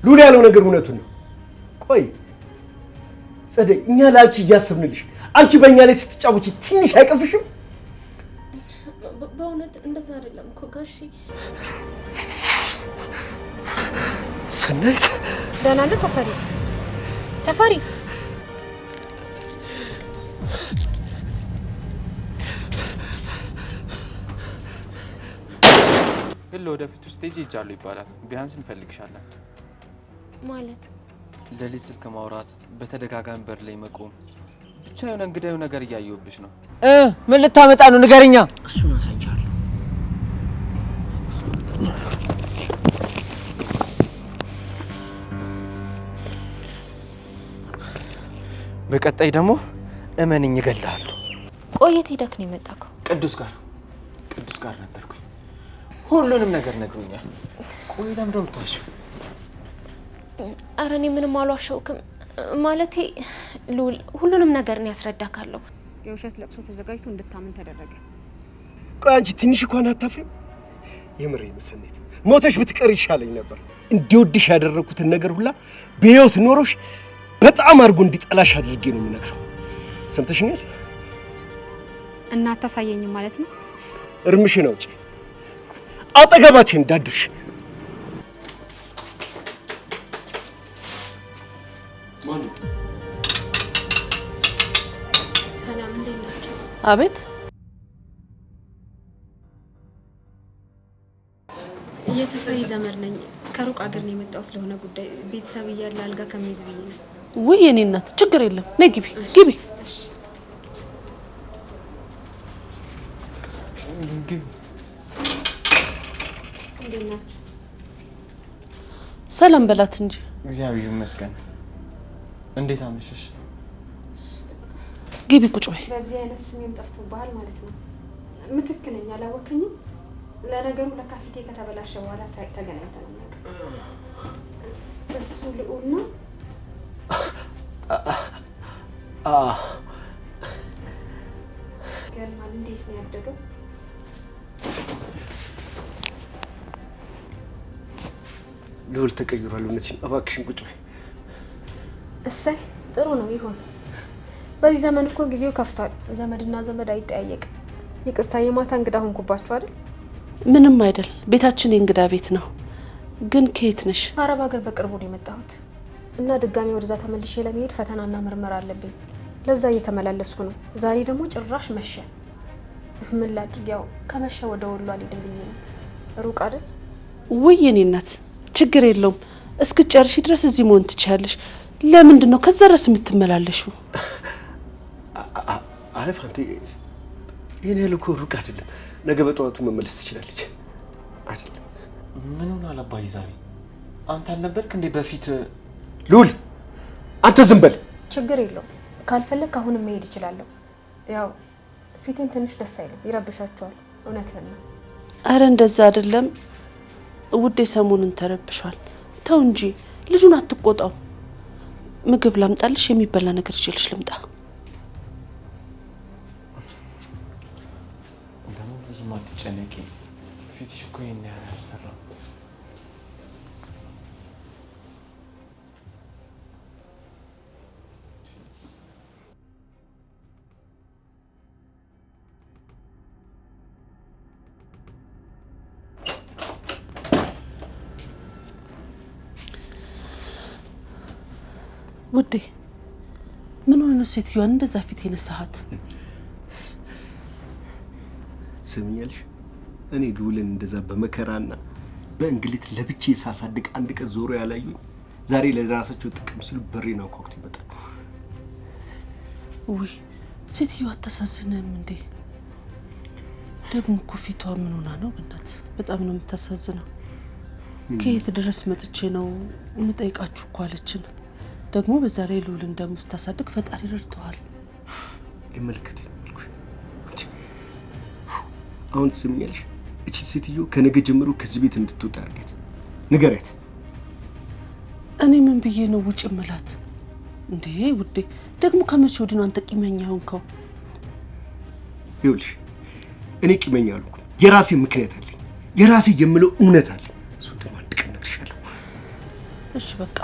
ሉል ያለው ነገር እውነቱን ነው። ቆይ ጸደይ፣ እኛ ላንቺ እያሰብንልሽ አንቺ በእኛ ላይ ስትጫወቺ ትንሽ አይቀፍሽም? በእውነት እንደዛ አይደለም እኮ ጋሼ። ሰናይት ደህና ነህ? ተፈሪ ግን ወደፊት ውስጥ ይጃሉ ይባላል። ቢያንስ እንፈልግሻለን ማለት ለሊት ስልክ ማውራት፣ በተደጋጋሚ በር ላይ መቆም፣ ብቻ የሆነ እንግዳዩ ነገር እያየሁብሽ ነው። ምን ልታመጣ ነው? ንገረኛ። እሱን አሳይቻለሁ። በቀጣይ ደግሞ እመንኝ እገልሃለሁ። ቆየት ሄደክ ነው የመጣከው? ቅዱስ ጋር ነበርኩኝ። ሁሉንም ነገር ነግሮኛል። ቆይ ለምን ነው የምታሽው? ኧረ እኔ ምንም አልዋሸሁክም። ማለቴ ሉል ሁሉንም ነገር ነው ያስረዳካለሁ። የውሸት ለቅሶ ተዘጋጅቶ እንድታምን ተደረገ። ቆይ አንቺ ትንሽ እንኳን አታፍሪም? የምሬ መሰነት ሞተሽ ብትቀር ይሻለኝ ነበር። እንዲወድሽ ያደረኩትን ነገር ሁላ በህይወት ኖሮሽ በጣም አድርጎ እንዲጠላሽ አድርጌ ነው የምነግረው። ሰምተሽኛል? እና አታሳየኝም ማለት ነው? እርምሽን አውጪ። አጠገባችን እንዳድርሽ። ሰላም፣ እንዴት ናችሁ? አቤት። የተፈሪ ዘመድ ነኝ። ከሩቅ አገር ነው የመጣው። ስለሆነ ጉዳይ ቤተሰብ እያለ አልጋ ከሚይዝ ብዬ ነው። ውይ የኔ እናት ችግር የለም። ነይ ግቢ። ሰላም በላት እንጂ። እግዚአብሔር ይመስገን። እንዴት አመሸሽ? ግቢ ቁጭ በይ። በዚህ አይነት ስሜም ጠፍቶብሃል ማለት ነው። ምትክለኛ አላወከኝም። ለነገሩ ለካ ፊቴ ከተበላሸ በኋላ ተገናኝተን ነው። እሱ ልዑል ነው። ገርማል። እንዴት ነው ያደገው? ልዑል ተቀይሯል። እውነትሽን። እባክሽን ቁጭ በይ። እሰይ ጥሩ ነው ይሁን። በዚህ ዘመን እኮ ጊዜው ከፍቷል። ዘመድና ዘመድ አይጠያየቅም። ይቅርታ የማታ እንግዳ ሆንኩባችሁ አይደል? ምንም አይደል። ቤታችን የእንግዳ ቤት ነው። ግን ከየት ነሽ? አረብ ሀገር በቅርቡ ነው የመጣሁት እና ድጋሚ ወደዛ ተመልሼ ለመሄድ ፈተናና ምርመራ አለብኝ። ለዛ እየተመላለስኩ ነው። ዛሬ ደግሞ ጭራሽ መሸ። ምን ላድርግ? ያው ከመሸ ወደ ወሎ አልሄድም ብዬ ነው። ሩቅ አይደል? ውይ የኔ እናት ችግር የለውም። እስክትጨርሺ ድረስ እዚህ መሆን ትችያለሽ። ለምንድን ነው ከዛ ድረስ የምትመላለሹ? አይ ፋንቲ፣ ይሄን ያህል እኮ ሩቅ አይደለም። ነገ በጠዋቱ መመለስ ትችላለች አይደለም? ምን ሆነ አባዬ ዛሬ? አንተ አልነበርክ እንዴ በፊት? ልዑል አንተ ዝም በል። ችግር የለውም። ካልፈለክ አሁንም መሄድ እችላለሁ። ያው ፊቴን ትንሽ ደስ አይልም፣ ይረብሻቸዋል። እውነትህን ነው። አረ እንደዛ አይደለም ውዴ፣ ሰሞኑን ተረብሿል። ተው እንጂ ልጁን አትቆጣው። ምግብ ላምጣልሽ? የሚበላ ነገር ይችልሽ ልምጣ? እንደው ብዙም አትጨነቂ። ፊትሽ እኮ ይሄን ያህል ያስፈራል። ውዴ ምን ሆነ ነው ሴትዮዋን እንደዛ ፊት የነሳሃት? ትሰሚኛለሽ? እኔ ልዑልን እንደዛ በመከራና በእንግልት ለብቼ ሳሳድግ አንድ ቀን ዞሮ ያላዩኝ ዛሬ ለራሳቸው ጥቅም ሲሉ በሬና ኮክት ይመጣል። ውይ ሴትዮዋ አታሳዝንም እንዴ? ደግሞ እኮ ፊቷ ምን ሆና ነው? በእናት በጣም ነው የምታሳዝነው። ከየት ድረስ መጥቼ ነው የምጠይቃችሁ እኮ አለችን። ደግሞ በዛ ላይ ልዑልን ደግሞ ስታሳድግ ፈጣሪ ረድተዋል። ይመልከተኝ አልኩሽ። አሁን ትሰሚኛለሽ? እቺ ሴትዮ ከነገ ጀምሮ ከዚህ ቤት እንድትወጣ አድርገት፣ ንገሪያት። እኔ ምን ብዬ ነው ውጭ እምላት እንዴ? ውዴ ደግሞ ከመቼ ወዲህ ነው አንተ ቂመኛ ሆንከው? ይኸውልሽ እኔ ቂመኛ አልኩኝ። የራሴ ምክንያት አለኝ። የራሴ የምለው እውነት አለ። እሱ ደግሞ አንድ ቀን እነግርሻለሁ። እሺ በቃ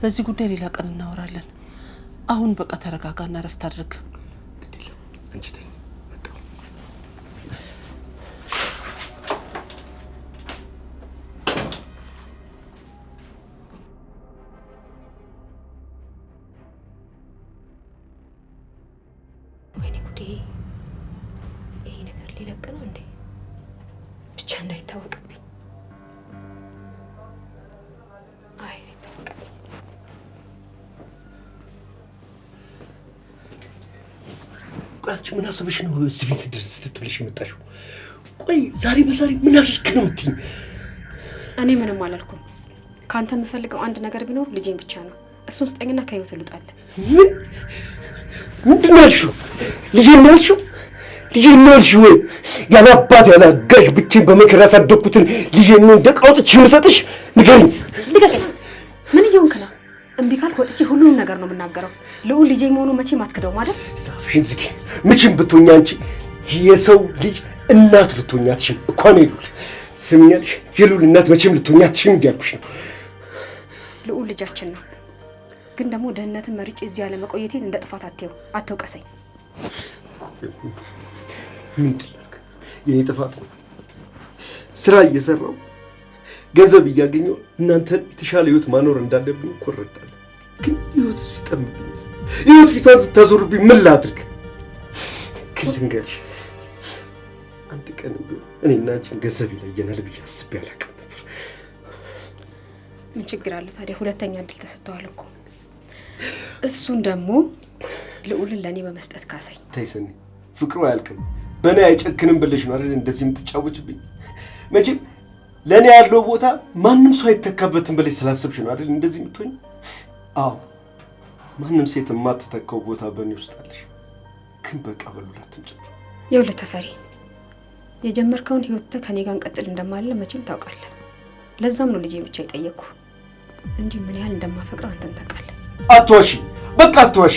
በዚህ ጉዳይ ሌላ ቀን እናወራለን። አሁን በቃ ተረጋጋና ረፍት አድርግ። ግዴለም አንቺ ተኝ መጣሁ። ወይኔ ጉዴ! ይሄ ነገር ሊለቅ ነው እንዴ? ብቻ እንዳይታወቅብኝ። አይ አይታወቅብኝ። አንቺ ምን አስበሽ ነው እዚህ ቤት ድረስ ስትብለሽ የመጣሽው? ቆይ ዛሬ በዛሬ ምን አድርግ ነው የምትይኝ? እኔ ምንም አላልኩም። ካንተ የምፈልገው አንድ ነገር ቢኖር ልጄን ብቻ ነው። እሱን ስጠኝና ከህይወት ልውጣለን። ምንድን ነው ያልሽው? ልጄን ነው ያልሽው? ልጄን ነው ያልሽው ወይ? ያለ አባት ያለ አጋዥ ብቻዬን በመከራ ያሳደግኩትን ልጄን ነው እንደ ዕቃ አውጥቼ የምሰጥሽ? ንገሪኝ። ልቀቀኝ። ምን እየሆንክ ነው? እምቢ ካልክ ወጥቼ ሁሉንም ነገር ነው የምናገረው። ልዑል ልጄ መሆኑ መቼም አትክደውም አይደል? ዛፍሽን ዝጊ። መቼም ብትሆኛ አንቺ የሰው ልጅ እናት ልትሆኛ አትችይም እኮ ነው ልዑል። ስሚኛለሽ? የልዑል እናት መቼም ልትሆኛ አትችይም እያልኩሽ ነው። ልዑል ልጃችን ነው። ግን ደግሞ ደህንነትን መርጬ እዚህ ያለ መቆየቴን እንደ ጥፋት አትየው፣ አትውቀሰኝ። ምንድን ላድርግ? የኔ ጥፋት ነው። ስራ እየሰራው ገንዘብ እያገኘው እናንተን የተሻለ ህይወት ማኖር እንዳለብኝ እኮ እረዳለሁ። ግን ህይወት ሲጠምብኝ፣ ህይወት ፊቷን ስታዞርብኝ ምን ላድርግ? ግን ልንገርሽ፣ አንድ ቀን ቢሆን እኔና አንቺን ገንዘብ ይለየናል ብዬ አስቤ አላውቅም ነበር። ምን ችግር አለው ታዲያ? ሁለተኛ እድል ተሰጥቷል እኮ። እሱን ደግሞ ልዑልን ለእኔ በመስጠት ካሰኝ። ተይ ሰኒ፣ ፍቅሩ አያልቅም። በእኔ አይጨክንም ብለሽ ነው አይደል እንደዚህ የምትጫወችብኝ? መቼም ለእኔ ያለው ቦታ ማንም ሰው አይተካበትም ብለሽ ስላሰብሽ ነው አይደል እንደዚህ የምትሆኝ? አዎ ማንም ሴት የማትተካው ቦታ በእኔ ውስጥ አለሽ። ግን በቃ በሉላትም ጭምር። ይኸውልህ ተፈሪ፣ የጀመርከውን ህይወት ከኔ ጋር እንቀጥል እንደማለ መቼም ታውቃለህ። ለዛም ነው ልጄ ብቻ የጠየቅኩ እንጂ ምን ያህል እንደማፈቅረው አንተም ታውቃለህ። አትዋሺ፣ በቃ አትዋሺ።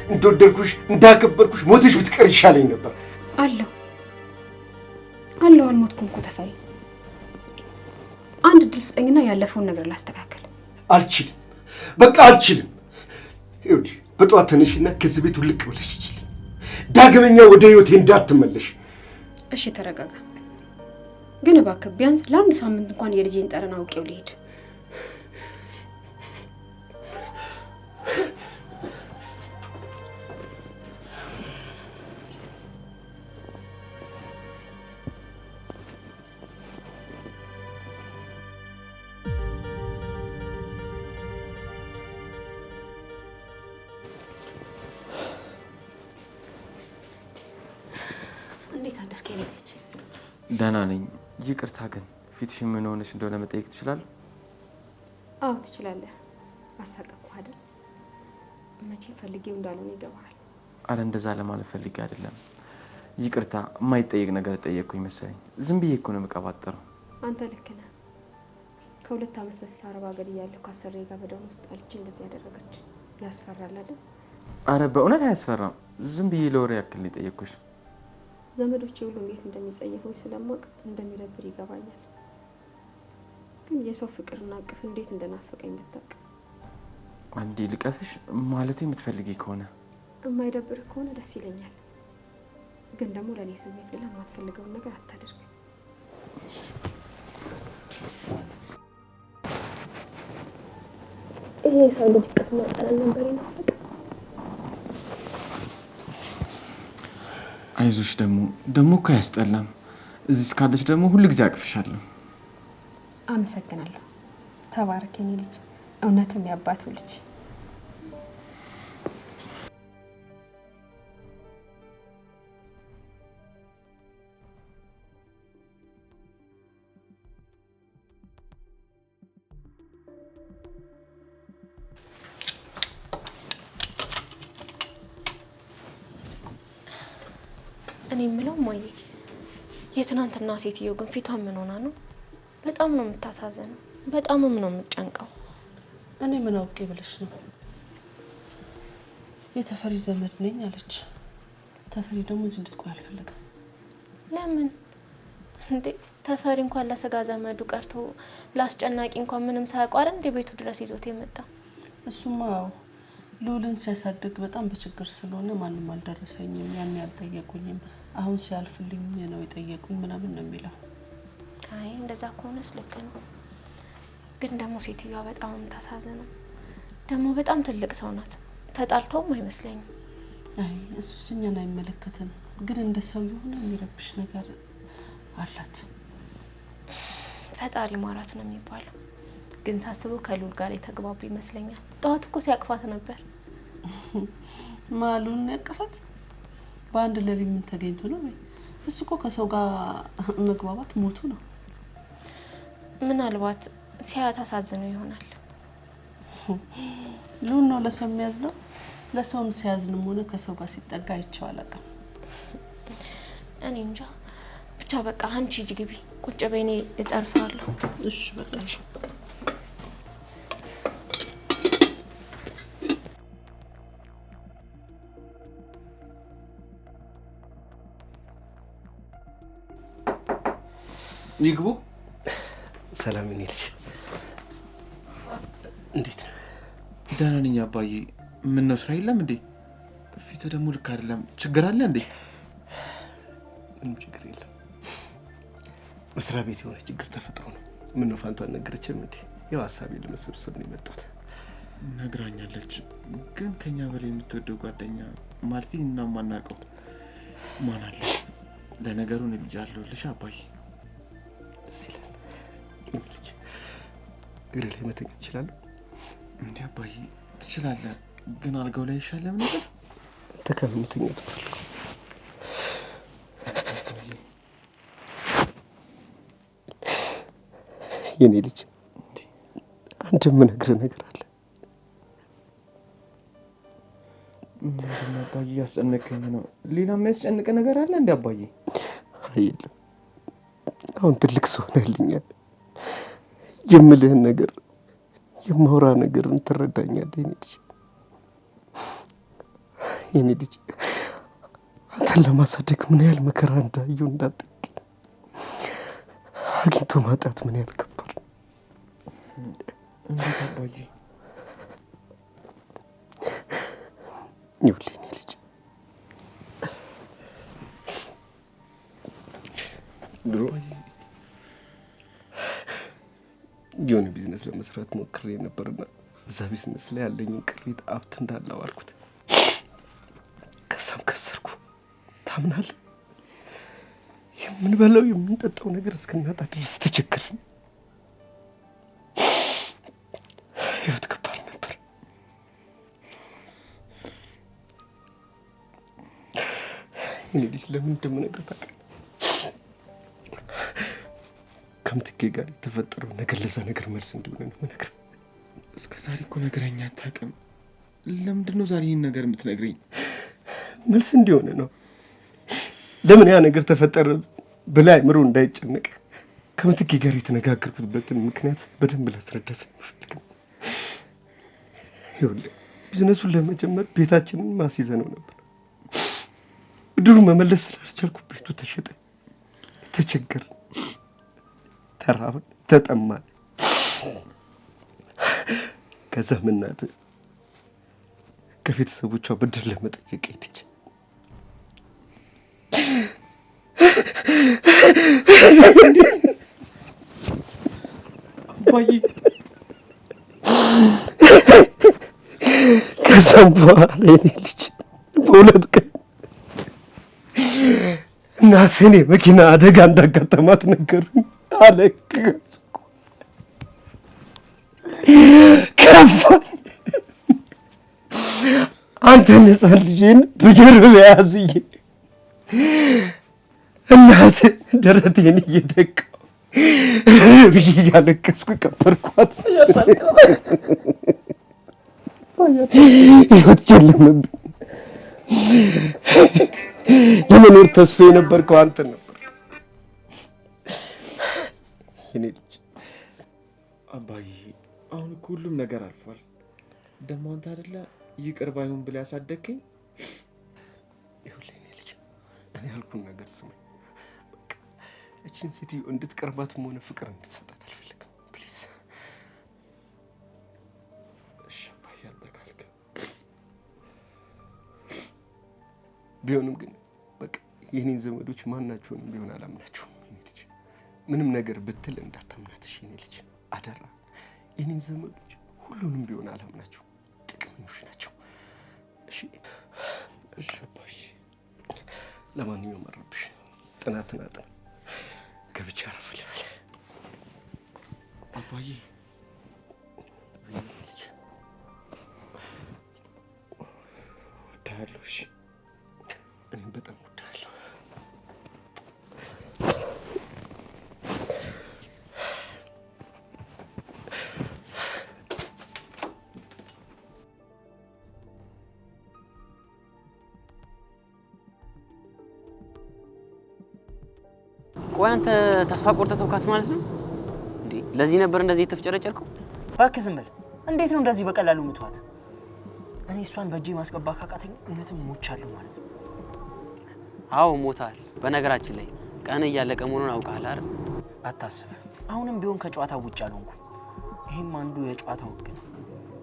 እንደወደድኩሽ እንዳከበርኩሽ ሞተሽ ብትቀር ይሻለኝ ነበር። አለሁ አልሞትኩም እኮ ተፈሪ። አንድ እድል ስጠኝና ያለፈውን ነገር ላስተካከል። አልችልም፣ በቃ አልችልም። ይኸውልሽ በጠዋት ተነሽና ከዚህ ቤት ውልቅ ብለሽ ይችላል። ዳግመኛ ወደ ህይወቴ እንዳትመለሽ። እሺ ተረጋጋ። ግን እባክህ ቢያንስ ለአንድ ሳምንት እንኳን የልጄን ጠረን አውቄው ልሄድ። እንዴት አደርክ የኔ ልጅ? ደህና ነኝ። ይቅርታ ግን ፊትሽ ምን ሆነሽ እንደሆነ መጠየቅ ትችላለህ? አዎ ትችላለህ። አሳቀቅኩህ አይደል? መቼም ፈልጌው እንዳልሆነ ይገባሃል። አረ እንደዛ ለማለት ፈልጌ አይደለም። ይቅርታ፣ የማይጠየቅ ነገር ጠየቅኩኝ መሰለኝ። ዝም ብዬ እኮ ነው የምቀባጠረው። አንተ ልክ ነህ። ከ2 ዓመት በፊት አረብ ሀገር እያለሁ ካሰሬ ጋር በደም ውስጥ አልቼ እንደዚህ ያደረገች ያስፈራል አይደል? አረ በእውነት አያስፈራም። ዝም ብዬ ለወሬ ያክል ነው የጠየቅኩሽ። ዘመዶቼ ሁሉ እንዴት እንደሚጸየፉኝ ስለማውቅ እንደሚደብር ይገባኛል። ግን የሰው ፍቅርና እቅፍ እንዴት እንደናፈቀኝ ብታውቅ። አንዴ ልቀፍሽ ማለት የምትፈልጊ ከሆነ የማይደብር ከሆነ ደስ ይለኛል። ግን ደግሞ ለእኔ ስሜት ብለህ የማትፈልገውን ነገር አታደርግ። ይሄ ሰው ልጅ እቅፍ ማጠራን ነበር ይናፈቅ። አይዞሽ። ደግሞ እኮ አያስጠላም። እዚህ እስካለች ደግሞ ሁሉ ጊዜ አቅፍሻለሁ። አመሰግናለሁ። ተባረክ የኔ ልጅ፣ እውነትም ያባቱ ልጅ። እኔ የምለው ማዬ፣ የትናንትና ሴትዮ ግን ፊቷ ምን ሆና ነው? በጣም ነው የምታሳዝነው። በጣምም ነው የምትጨንቀው። እኔ ምን አውቄ ብለሽ ነው? የተፈሪ ዘመድ ነኝ አለች። ተፈሪ ደግሞ እዚህ እንድትቆይ አልፈለገም። ለምን? እንዴ ተፈሪ እንኳን ለስጋ ዘመዱ ቀርቶ ላስጨናቂ እንኳን ምንም ሳያቋር እንደ ቤቱ ድረስ ይዞት የመጣ እሱማ ሉልን ሲያሳድግ በጣም በችግር ስለሆነ ማንም አልደረሰኝም ያን ያልጠየቁኝም አሁን ሲያልፍልኝ ነው የጠየቁኝ ምናምን ነው የሚለው አይ እንደዛ ከሆነስ ልክ ነው ግን ደግሞ ሴትዮዋ በጣም ታሳዘነው ደግሞ በጣም ትልቅ ሰው ናት ተጣልተውም አይመስለኝም አይ እሱስ እኛን አይመለከተንም ግን እንደ ሰው የሆነ የሚረብሽ ነገር አላት ፈጣሪ ማራት ነው የሚባለው ግን ሳስበው ከሉል ጋር የተግባቡ ይመስለኛል ጧት እኮ ሲያቅፋት ነበር ማሉን ያቀፋት በአንድ ለሊት ምን ተገኝቶ ነው እሱ እኮ ከሰው ጋር መግባባት ሞቱ ነው ምናልባት ሲያት አሳዝነው ይሆናል ሉል ነው ለሰው የሚያዝነው ለሰውም ሲያዝንም ሆነ ከሰው ጋር ሲጠጋ አይቼው አላውቅም እኔ እንጃ ብቻ በቃ አንቺ ግቢ ቁጭ በይኔ እጨርሰዋለሁ እሺ በቃ ይግቡ ሰላም ነሽ እንዴት ነው ደህና ነኝ አባዬ ምን ነው ስራ የለም እንዴ ፊት ደግሞ ልክ አይደለም ችግር አለ እንዴ ምንም ችግር የለም መስሪያ ቤት የሆነ ችግር ተፈጥሮ ነው ምን ነው ፋንቷን ነገረችም እንዴ ያው ሐሳቤን ለመሰብሰብ ነው የመጣሁት ነግራኛለች ግን ከኛ በላይ የምትወደው ጓደኛ ማለቴ እና ማናቀው ማን አለ ለነገሩ ነው ልጅ አለውልሽ አባዬ ሲላል እንዴ ግሬ ላይ መተኛት ይችላል እንዴ አባዬ ትችላለህ ግን አልጋው ላይ ይሻላል ነገር ተከምተኛት ፈልኩ የኔ ልጅ አንድ ምን ነገር አለ ምንድነው አባዬ ያስጨነቀኝ ነው ሌላ ምን ያስጨነቀ ነገር አለ እንዴ አባዬ አይደለም አሁን ትልቅ ሰው ነህልኛል የምልህን ነገር የማውራ ነገርን ትረዳኛለህ የኔ ልጅ አንተን ለማሳደግ ምን ያህል መከራ እንዳየው እንዳጠቅ አግኝቶ ማጣት ምን ያህል ከባድ ነው እንዴት አባዬ ይኸውልህ የኔ ልጅ ድሮ የሆነ ቢዝነስ ለመስራት ሞክሬ ነበርና እዛ ቢዝነስ ላይ ያለኝን ቅሪት ሀብት እንዳለ አዋልኩት ከዛም ከሰርኩ ታምናለህ የምንበላው የምንጠጣው ነገር እስክናጣ ድረስ ተቸገርን ህይወት ከባድ ነበር እኔ ልጅ ለምን እንደምነግርህ ታውቃለህ ከምትኬ ጋር የተፈጠረው ነገር ለዛ ነገር መልስ እንደሆነ ነው የምነግርህ እስከ ዛሬ እኮ ነገረኛ አታውቅም ለምንድን ነው ዛሬ ይህን ነገር የምትነግረኝ መልስ እንዲሆነ ነው ለምን ያ ነገር ተፈጠረ ብላ አይምሮ እንዳይጨነቅ ከምትኬ ጋር የተነጋገርኩበትን ምክንያት በደንብ ላስረዳ ስለምፈልግ ነው ይኸውልህ ቢዝነሱን ለመጀመር ቤታችንን ማስይዘነው ነበር ብድሩን መመለስ ስላልቻልኩ ቤቱ ተሸጠ ተቸገርን ተራብን ተጠማን ከዛም እናትህ ከቤተሰቦቿ ብድር ለመጠየቅ ሄደች አባዬ ከዛም በኋላ የኔ ልጅ በሁለት ቀን እናቴን የመኪና አደጋ እንዳጋጠማት ነገሩኝ አለቀስኩ ከፋኝ አንተን ሕፃን ልጄን በጀርባ ያዝዬ እናት ደረቴን እየደቃሁ ብዬ እያለቀስኩ ቀበርኳት ህይወት ጨለመብኝ ለመኖር ተስፋ የነበርከው አንተ ነበር የኔ ልጅ አባዬ አሁን እኮ ሁሉም ነገር አልፏል ደግሞ አንተ አይደለ ይቅር ባይሆን ብለህ ያሳደግከኝ ይኸውልህ የኔ ልጅ እኔ ያልኩህን ነገር ስማኝ በቃ እቺ እችን ሴትዮ እንድትቀርባትም ሆነ ፍቅር እንድትሰጣት አልፈልግም። ፕሊዝ። እሺ አባዬ አንተ ካልክ። ቢሆንም ግን በቃ የኔን ዘመዶች ማናቸውንም ቢሆን አላምናቸውም። የኔ ልጅ ምንም ነገር ብትል እንዳታምናትሽ የኔ ልጅ አደራ። የኔን ዘመዶች ሁሉንም ቢሆን አላምናቸው፣ ጥቅመኞች ናቸው። እሺ እሺ አባዬ። ለማንኛውም አረብሽ ጥናትን አጥና ገብቼ አረፍ ልበል አባዬ። ልጅ እወድሃለሁ። እሺ እኔም በጣም እወድሃለሁ። ቆይ አንተ ተስፋ ቆርጠህ ተውካት ማለት ነው እንዴ? ለዚህ ነበር እንደዚህ የተፍጨረጨርከው? እባክህ ዝም በል። እንዴት ነው እንደዚህ በቀላሉ ምትዋት? እኔ እሷን በእጄ ማስገባት ካቃተኝ እውነትም ሞቻለሁ ማለት ነው። አዎ ሞታል። በነገራችን ላይ ቀን እያለቀ መሆኑን አውቃለህ አይደል? አታስብ፣ አሁንም ቢሆን ከጨዋታው ውጭ አልሆንኩም። ይሄም አንዱ የጨዋታው ህግ ነው።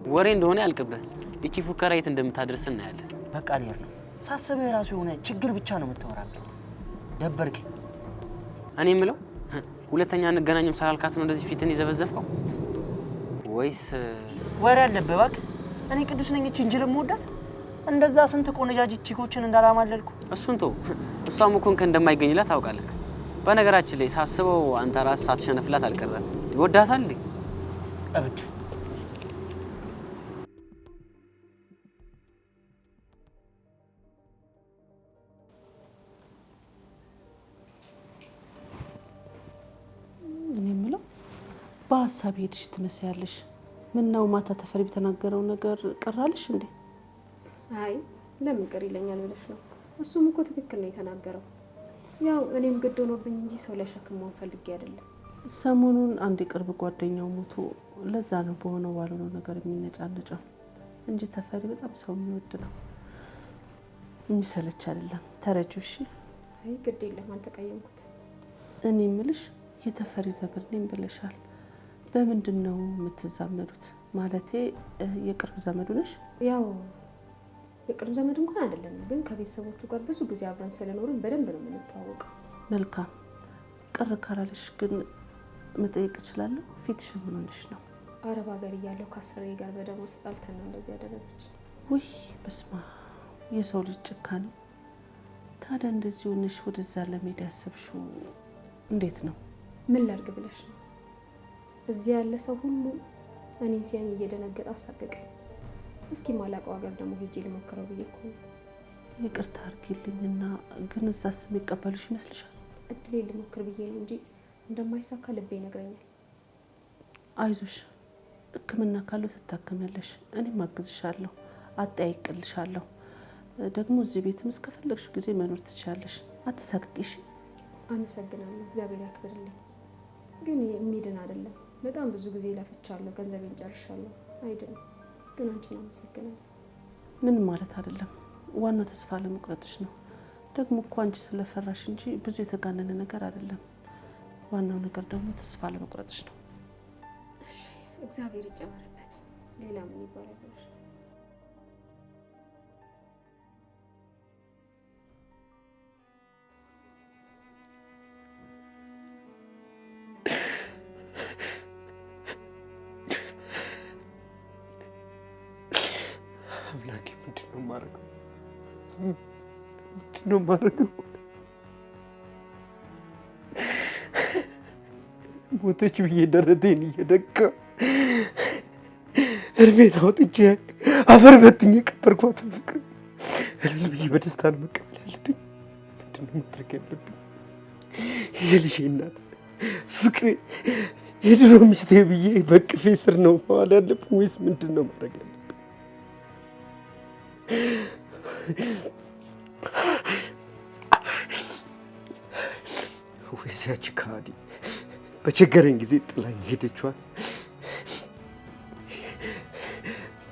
ወሬ እንደሆነ ያልቅብህ። እቺ ፉከራ የት እንደምታደርስ እናያለን። በቃ ልሄድ ነው። ሳስብህ ራሱ የሆነ ችግር ብቻ ነው የምታወራብኝ። ደበርከኝ። እኔ የምለው ሁለተኛ እንገናኝም ስላልካት ነው እንደዚህ ፊትን ይዘበዘፍከው ወይስ? ወሬ አለብህ እባክህ። እኔ ቅዱስ ነኝ እንጂ ለምወዳት እንደዛ ስንት ቆነጃጅት ቺኮችን እንዳላማለልኩ። እሱን ተው። እሷም እኮ እንደማይገኝላት ታውቃለህ። በነገራችን ላይ ሳስበው አንተ ራስህ ሳትሸነፍላት አልቀረም። ይወዳታል እንዴ? እብድ። እኔ የምለው በሀሳብ ሄድሽ ትመስያለሽ። ምነው ማታ ተፈሪ በተናገረው ነገር ቀራልሽ እንዴ? አይ ለምን ቅር ይለኛል ብለሽ ነው? እሱም እኮ ትክክል ነው የተናገረው። ያው እኔም ግድ ሆኖብኝ እንጂ ሰው ላይ ሸክም መሆን ፈልጌ አይደለም። ሰሞኑን አንድ የቅርብ ጓደኛው ሞቶ ለዛ ነው በሆነው ባልሆነው ነገር የሚነጫነጨው እንጂ ተፈሪ በጣም ሰው የሚወድ ነው። የሚሰለች አይደለም። ተረጂው። እሺ አይ ግድ የለም አልተቀየምኩት። እኔ የምልሽ የተፈሪ ዘመድ ነኝ ብለሻል። በምንድን ነው የምትዛመዱት? ማለቴ የቅርብ ዘመዱ ነሽ? ያው የቅርብ ዘመድ እንኳን አይደለም፣ ግን ከቤተሰቦቹ ጋር ብዙ ጊዜ አብረን ስለኖርን በደንብ ነው የምንተዋወቀው። መልካም። ቅር ካላለሽ ግን መጠየቅ እችላለሁ? ፊትሽ ምን ሆነሽ ነው? አረብ ሀገር እያለሁ ከአስሬ ጋር በደሞዝ ጣልተን ነው እንደዚህ ያደረገች። ውይ በስመ አብ፣ የሰው ልጅ ጭካኔ። ታዲያ እንደዚህ ሆነሽ ወደዛ ለመሄድ ያሰብሽው እንዴት ነው? ምን ላድርግ ብለሽ ነው? እዚህ ያለ ሰው ሁሉ እኔን ሲያኝ እየደነገጠ አሳቀቀኝ። እስኪ ማላውቀው ሀገር ደግሞ ሄጄ ልሞክረው ብዬ እኮ ነው። ይቅርታ አድርጊልኝና ግን እዛስ የሚቀበሉሽ ይመስልሻል? እድሌ ልሞክር ብዬ ነው እንጂ እንደማይሳካ ልቤ ይነግረኛል። አይዞሽ፣ ሕክምና ካለው ትታከሚያለሽ። እኔም አግዝሻለሁ፣ አጠያይቅልሻለሁ። ደግሞ እዚህ ቤትም እስከፈለግሽ ጊዜ መኖር ትችላለሽ። አትሳቅቂሽ። አመሰግናለሁ፣ እግዚአብሔር ያክብርልኝ። ግን የሚድን አይደለም። በጣም ብዙ ጊዜ ለፍቻለሁ፣ ገንዘቤን ጨርሻለሁ። አይድንም። ግን አንቺን አመሰግናለሁ። ምን ማለት አይደለም። ዋናው ተስፋ ለመቁረጥሽ ነው። ደግሞ እኮ አንቺ ስለፈራሽ እንጂ ብዙ የተጋነነ ነገር አይደለም። ዋናው ነገር ደግሞ ተስፋ ለመቁረጥሽ ነው። እሺ፣ እግዚአብሔር ይጨመርበት። ሌላ ምን ይባላል ብለሽ ነው? አምላኬ ምንድን ነው የማደርገው? ምንድን ነው የማደርገው? ሞተች ብዬ ደረቴን እየደቃ እርሜን አውጥቼ አፈር በትኜ የቀበርኳትን ፍቅር እልል ብዬ በደስታ ነው መቀበል ያለብኝ? ምንድን ነው ማድረግ ያለብኝ? የልጄ እናት ፍቅሬ፣ የድሮ ሚስቴ ብዬ በቅፌ ስር ነው መዋል ያለብኝ ወይስ ምንድን ነው ማድረግ ያለብኝ? ወይዚያች ከሃዲ በቸገረኝ ጊዜ ጥላኝ ሄደችዋል።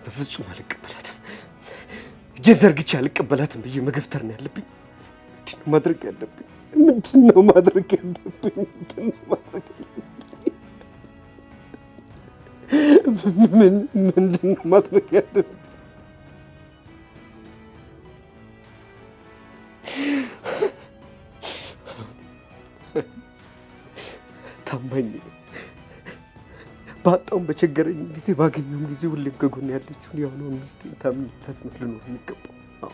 በፍጹም አልቀበላትም። እጄን ዘርግቼ አልቀበላትም ብዬ መገፍተር ነው ያለብኝ። ምንድን ነው ማድረግ ያለብኝ? ምንድነው ማድረግ ያለብኝ? ምንድነው ማድረግ ያለብኝ? ታማኝ ባጣውም በቸገረኝ ጊዜ ባገኘውም ጊዜ ሁሌም ከጎን ያለችውን ያው ሚስቴን ታምኝላት ነው ልኖር የሚገባው።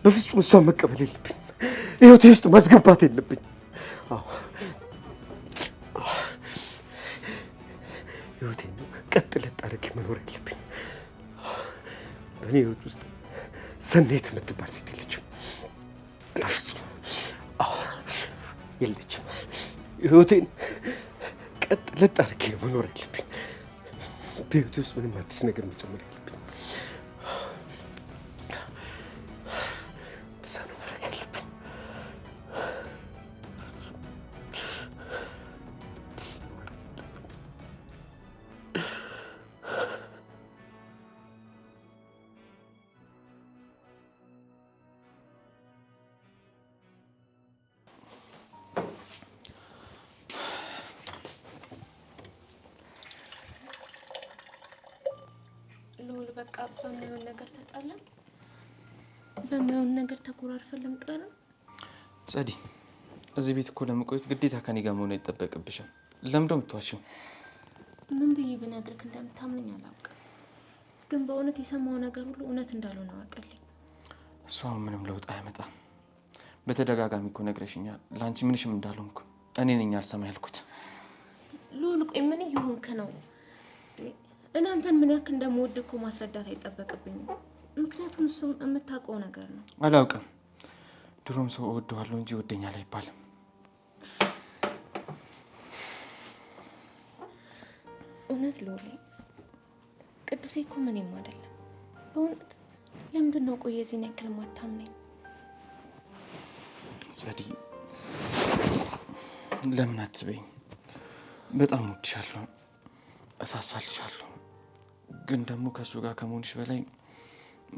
በፍጹም እሷን መቀበል የለብኝም። ህይወቴ ውስጥ ማስገባት የለብኝም። ህይወቴን ቀጥ ለጥ አድርጌ መኖር የለብኝም። በእኔ ህይወት ውስጥ ሰናይት የምትባል ሴት የለችም። በፍጹም የለችም። ህይወቴን ቀጥ ለጥ አድርጌ መኖር የለብኝ። በህይወቴ ውስጥ ምንም አዲስ ነገር መጨመር የለብኝ። እንደዛ ነው ማድረግ ያለብኝ። ልዑል በቃ በማይሆን ነገር ተጣላን፣ በማይሆን ነገር ተኮራርፈን ልንቀር። ጸዲ፣ እዚህ ቤት እኮ ለመቆየት ግዴታ ከኔ ጋር መሆን አይጠበቅብሽም። ለምንድን ነው የምትዋሺው? ምን ብዬ ብነግርህ እንደምታምነኝ አላውቅም፣ ግን በእውነት የሰማው ነገር ሁሉ እውነት እንዳልሆነ አውቃለሁ። እሷ ምንም ለውጥ አያመጣም። በተደጋጋሚ እኮ ነግረሽኛል። ለአንቺ ምንሽም እንዳልሆንኩ እኔ ነኝ አልሰማ ያልኩት። ልዑል ቆይ ምን እየሆንክ ነው? እናንተን ምን ያክል እንደምወድ እኮ ማስረዳት አይጠበቅብኝም፣ ምክንያቱም እሱም የምታውቀው ነገር ነው። አላውቅም። ድሮም ሰው እወደዋለሁ እንጂ ይወደኛል አይባልም። እውነት ልዑል፣ ቅዱሴ እኮ ምንም አይደለም። በእውነት ለምንድን ነው ቆይ የዚህን ያክል ማታምነኝ? ጸዲ፣ ለምን አትበይኝ? በጣም እወድሻለሁ፣ እሳሳልሻለሁ። ግን ደግሞ ከእሱ ጋር ከመሆንሽ በላይ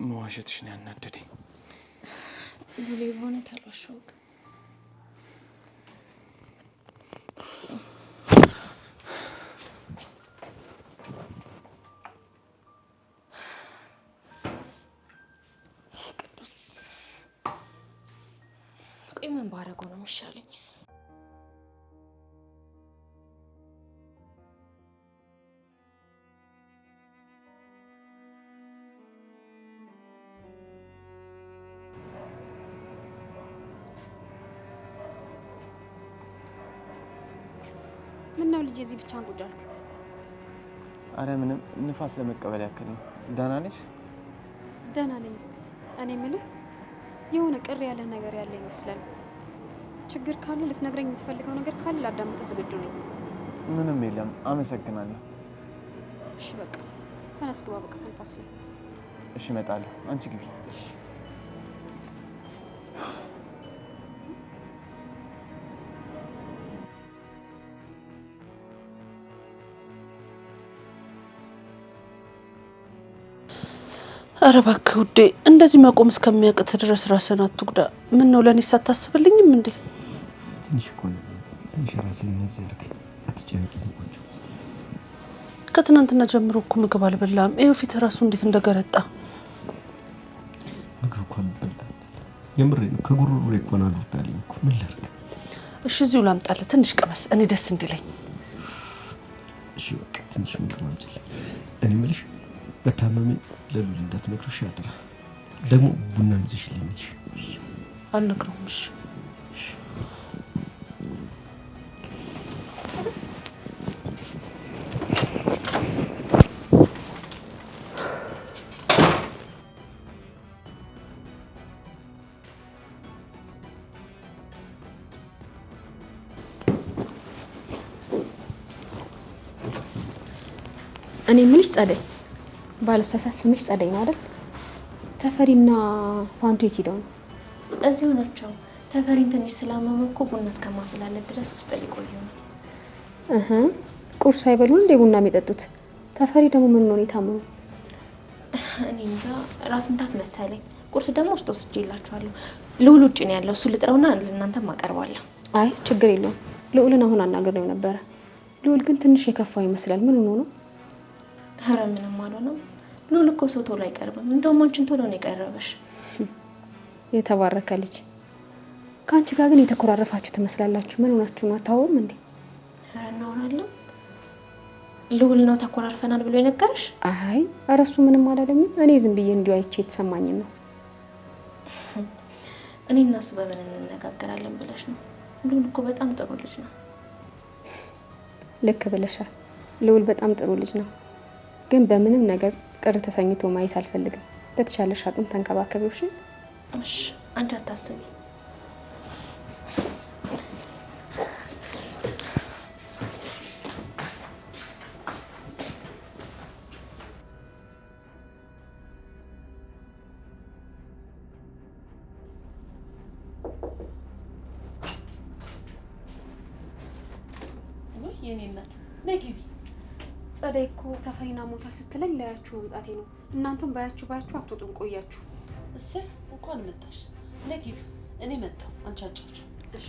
መዋሸትሽ ነው ያናደደኝ። ሉሌ በእውነት አልዋሻውም። ቅዱስ ቆይ ምን ባረገው ነው የሚሻለኝ? ምነው ልጅ እዚህ ብቻህን ቁጭ አልክ? አረ ምንም፣ ንፋስ ለመቀበል ያክል ነው። ደህና ነሽ? ደህና ነኝ። እኔ የምልህ የሆነ ቅር ያለህ ነገር ያለ ይመስላል። ችግር ካለ ልትነግረኝ የምትፈልገው ነገር ካለ ላዳምጥ ዝግጁ ነኝ። ምንም የለም፣ አመሰግናለሁ። እሺ በቃ ተነስ፣ ግባ። በቃ ከንፋስ ላይ። እሺ እመጣለሁ፣ አንቺ ግቢ። እሺ ኧረ እባክህ ውዴ፣ እንደዚህ መቆም እስከሚያቅት ድረስ ራስን አትጉዳ። ምን ነው ለእኔ ሳታስብልኝም እንዴ? ትንሽ እኮ ነው፣ ትንሽ ራስን ነዘርክ። አትጨነቂ። ከትናንትና ጀምሮ እኮ ምግብ አልበላም። ይኸው ፊት ራሱ እንዴት እንደገረጣ። ምግብ እኮ አልበላም። የምሬን ነው። ከጉሮሮዬ እኮ ነው አልወጣልኝ እኮ። ምን ላድርግ? እሺ እዚሁ ላምጣልህ፣ ትንሽ ቅመስ፣ እኔ ደስ እንዲለኝ። እሺ በቃ ትንሽ ምግብ አምጪልኝ። እኔ የምልሽ በታመሜ ለሉል እንዳትነግሪው አደራ። ደግሞ ቡና ይዘሽልኝ። እሺ አልነግረውም። እሺ እኔ የምልሽ ጸደይ፣ ባለሳሳት ስምሽ ጸደይ ነው አይደል? ተፈሪና ፋንቱ የት ሄደው ነው? እዚሁ ናቸው። ተፈሪን ትንሽ ስላመመ እኮ ቡና እስከማፈላለት ድረስ ውስጥ ሊቆዩ ነው። ቁርስ ሳይበሉ እንደ ቡና የሚጠጡት? ተፈሪ ደግሞ ምን ነው የታመመው? እኔ እንጃ፣ ራስ ምታት መሰለኝ። ቁርስ ደግሞ ውስጥ ወስጄላችኋለሁ። ልዑል ውጭ ነው ያለው። እሱ ልጥረውና ለእናንተም አቀርባለሁ። አይ ችግር የለውም። ልዑልን አሁን አናግሬው ነበረ። ልዑል ግን ትንሽ የከፋው ይመስላል። ምን ሆኖ ነው? ኧረ ምንም አልሆነም። ልዑል እኮ ሰው ቶሎ አይቀርብም። እንደውም አንቺን ቶሎ ነው የቀረበሽ። የተባረከ ልጅ። ከአንቺ ጋር ግን የተኮራረፋችሁ ትመስላላችሁ። ምን ሆናችሁ ነው? አታወሩም እንዴ? ኧረ እናወራለን። ልዑል ነው ተኮራርፈናል ብሎ የነገረሽ? አይ ኧረ እሱ ምንም አላለኝም። እኔ ዝም ብዬ እንዲሁ አይቼ የተሰማኝን ነው። እኔ እና እሱ በምን እንነጋገራለን ብለሽ ነው? ልዑል እኮ በጣም ጥሩ ልጅ ነው። ልክ ብለሻል። ልዑል በጣም ጥሩ ልጅ ነው። ግን በምንም ነገር ቅር ተሰኝቶ ማየት አልፈልግም። በተቻለሽ አቅም ተንከባከቢው። እሺ? እሺ፣ አንቺ አታስቢ። የኔ እናት ነይ ግቢ። ጸደይ እኮ ተፈሪና ሞታ ስትለኝ ላያችሁ መምጣቴ ነው። እናንተም ባያችሁ አትወጡም ቆያችሁ። እሰይ እንኳን መጣሽ። ነይ ግቢ። እኔ መጣሁ። አንቺ አጫውቹ። እሺ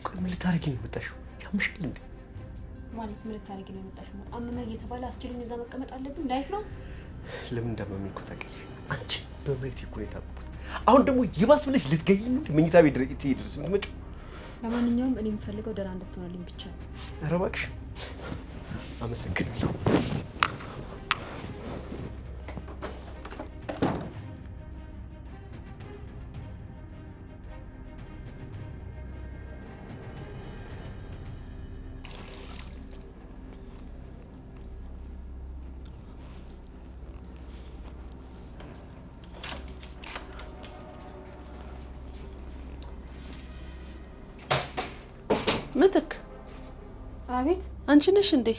ቆይ ምን ልታረጊ ነው የመጣሽው? ያምሻል እንዴ? ማለት ምን ልታረጊ ነው የመጣሽው? አመመ እየተባለ አስችሉኝ እዛ መቀመጥ አለብኝ? ላይፍ ነው። ለምን እንዳመመኝ እኮ ታውቂያለሽ። አንቺ በማየት እኮ ነው የታወቁት። አሁን ደግሞ ይባስ ብለሽ ልትገይኝ ነው መኝታ ቤት ድረስ የምትመጪው? ለማንኛውም እኔ የምፈልገው ደህና እንድትሆንልኝ ብቻ ነው። ኧረ እባክሽ። አመሰግናለሁ። ምትክ፣ አቤት። አንቺ ነሽ እንዴ?